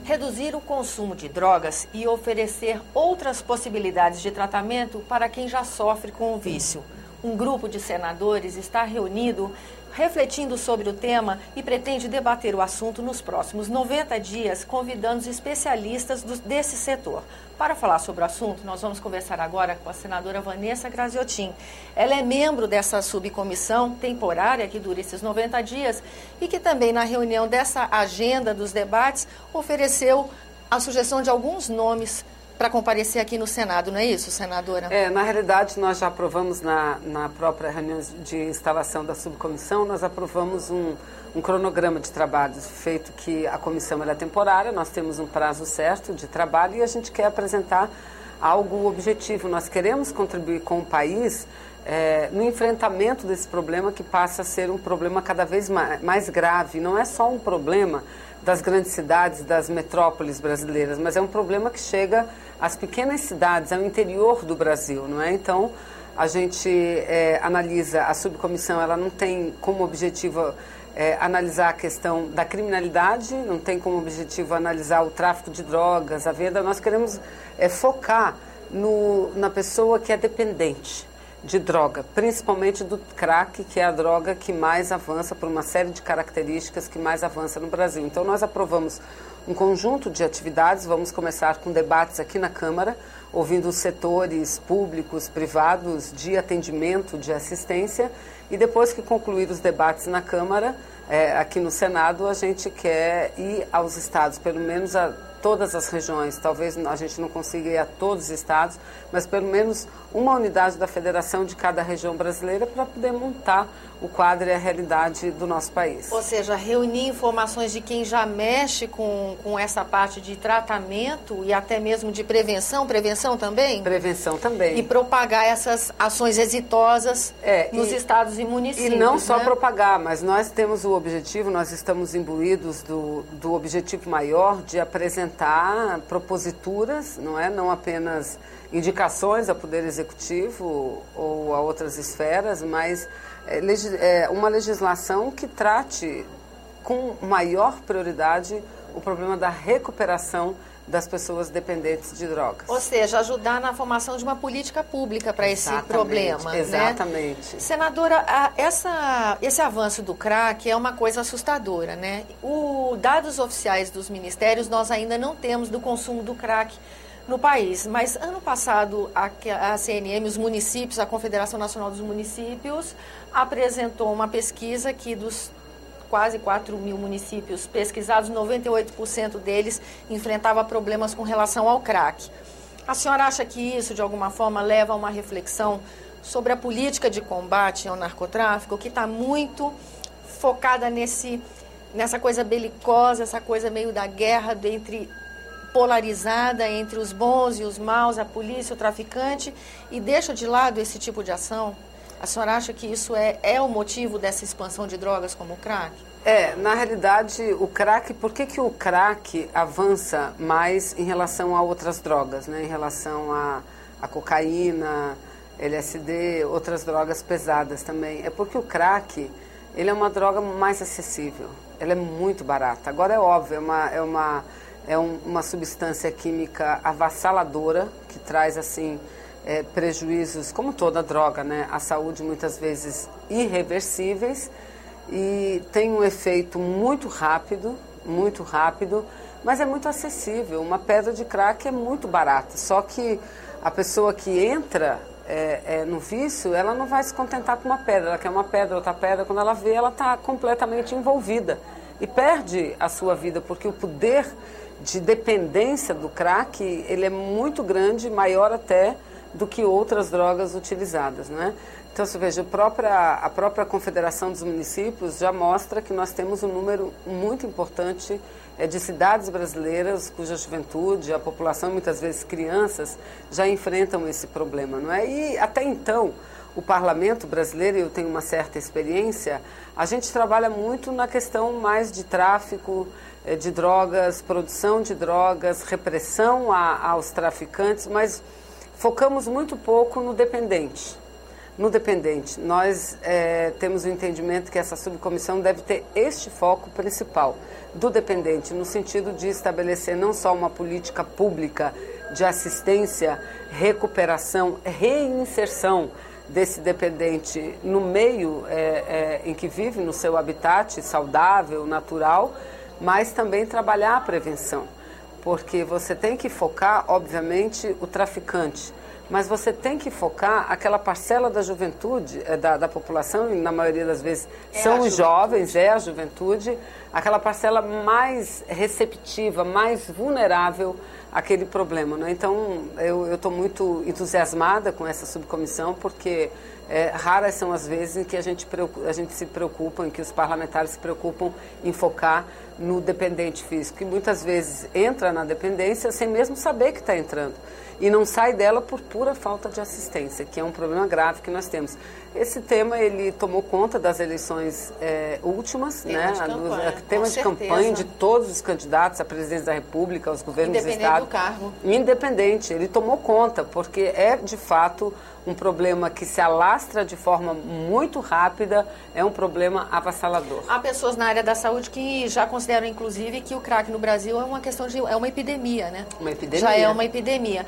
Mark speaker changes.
Speaker 1: reduzir o consumo de drogas e oferecer outras possibilidades de tratamento para quem já sofre com o vício. Um grupo de senadores está reunido refletindo sobre o tema e pretende debater o assunto nos próximos 90 dias, convidando os especialistas desse setor. Para falar sobre o assunto, nós vamos conversar agora com a senadora Vanessa Graziotin. Ela é membro dessa subcomissão temporária que dura esses 90 dias e que também, na reunião dessa agenda dos debates, ofereceu a sugestão de alguns nomes para comparecer aqui no Senado, não é isso, senadora?
Speaker 2: Na realidade, nós já aprovamos na própria reunião de instalação da subcomissão, nós aprovamos um cronograma de trabalhos, feito que a comissão é temporária, nós temos um prazo certo de trabalho e a gente quer apresentar algo objetivo. Nós queremos contribuir com o país no enfrentamento desse problema que passa a ser um problema cada vez mais grave. Não é só um problema das grandes cidades, das metrópoles brasileiras, mas é um problema que chega às pequenas cidades, ao interior do Brasil, não é? Então, a gente analisa, a subcomissão, ela não tem como objetivo analisar a questão da criminalidade, não tem como objetivo analisar o tráfico de drogas, a venda. Nós queremos focar na pessoa que é dependente de droga, principalmente do crack, que é a droga que mais avança por uma série de características que mais avança no Brasil. Então, nós aprovamos um conjunto de atividades, vamos começar com debates aqui na Câmara, ouvindo os setores públicos, privados, de atendimento, de assistência, e depois que concluir os debates na Câmara, aqui no Senado, a gente quer ir aos estados, pelo menos a todas as regiões. Talvez a gente não consiga ir a todos os estados, mas pelo menos uma unidade da federação de cada região brasileira para poder montar o quadro e a realidade do nosso país.
Speaker 1: Ou seja, reunir informações de quem já mexe com essa parte de tratamento e até mesmo de prevenção também?
Speaker 2: Prevenção também.
Speaker 1: E propagar essas ações exitosas nos estados e municípios.
Speaker 2: E não só propagar, mas nós temos o objetivo, nós estamos imbuídos do objetivo maior de apresentar proposituras, não apenas indicações ao Poder Executivo ou a outras esferas, mas uma legislação que trate com maior prioridade o problema da recuperação das pessoas dependentes de drogas.
Speaker 1: Ou seja, ajudar na formação de uma política pública para esse problema.
Speaker 2: Exatamente.
Speaker 1: Né? Senadora, esse avanço do crack é uma coisa assustadora, né? Dados oficiais dos ministérios nós ainda não temos do consumo do crack no país, mas ano passado a CNM, os municípios, a Confederação Nacional dos Municípios, apresentou uma pesquisa que dos quase 4 mil municípios pesquisados, 98% deles enfrentava problemas com relação ao crack. A senhora acha que isso, de alguma forma, leva a uma reflexão sobre a política de combate ao narcotráfico, que está muito focada nessa coisa belicosa, essa coisa meio da guerra polarizada entre os bons e os maus, a polícia, o traficante, e deixa de lado esse tipo de ação? A senhora acha que isso é o motivo dessa expansão de drogas como o crack?
Speaker 2: Na realidade, o crack, por que o crack avança mais em relação a outras drogas, né? Em relação a cocaína, LSD, outras drogas pesadas também? É porque o crack, ele é uma droga mais acessível, ela é muito barata. Agora é óbvio, é uma substância química avassaladora, que traz, assim, prejuízos, como toda droga, né? À saúde, muitas vezes irreversíveis, e tem um efeito muito rápido, mas é muito acessível. Uma pedra de crack é muito barata, só que a pessoa que entra no vício, ela não vai se contentar com uma pedra, ela quer uma pedra, outra pedra, quando ela vê, ela está completamente envolvida e perde a sua vida, porque o poder de dependência do crack, ele é muito grande, maior até do que outras drogas utilizadas, né? Então, você veja, a própria Confederação dos Municípios já mostra que nós temos um número muito importante de cidades brasileiras cuja juventude, a população, muitas vezes crianças, já enfrentam esse problema, não é? E até então, o parlamento brasileiro, eu tenho uma certa experiência, a gente trabalha muito na questão mais de tráfico de drogas, produção de drogas, repressão aos traficantes, mas focamos muito pouco no dependente. No dependente, nós temos o entendimento que essa subcomissão deve ter este foco principal do dependente, no sentido de estabelecer não só uma política pública de assistência, recuperação, reinserção desse dependente no meio em que vive, no seu habitat saudável, natural, mas também trabalhar a prevenção, porque você tem que focar, obviamente, o traficante, mas você tem que focar aquela parcela da juventude, da população, e na maioria das vezes são os jovens, é a juventude, aquela parcela mais receptiva, mais vulnerável àquele problema, né? Então, eu estou muito entusiasmada com essa subcomissão, porque raras são as vezes em que a gente se preocupa, em que os parlamentares se preocupam em focar no dependente físico, que muitas vezes entra na dependência sem mesmo saber que está entrando e não sai dela por pura falta de assistência, que é um problema grave que nós temos. Esse tema, ele tomou conta das eleições últimas, né? Tema de campanha de todos os candidatos à presidência da República, aos governos do Estado.
Speaker 1: Independente do cargo.
Speaker 2: Independente, ele tomou conta, porque é, de fato, um problema que se alastra de forma muito rápida, é um problema avassalador.
Speaker 1: Há pessoas na área da saúde que já consideram, inclusive, que o crack no Brasil é uma questão de... é uma epidemia, né?
Speaker 2: Uma epidemia.
Speaker 1: Já é uma epidemia.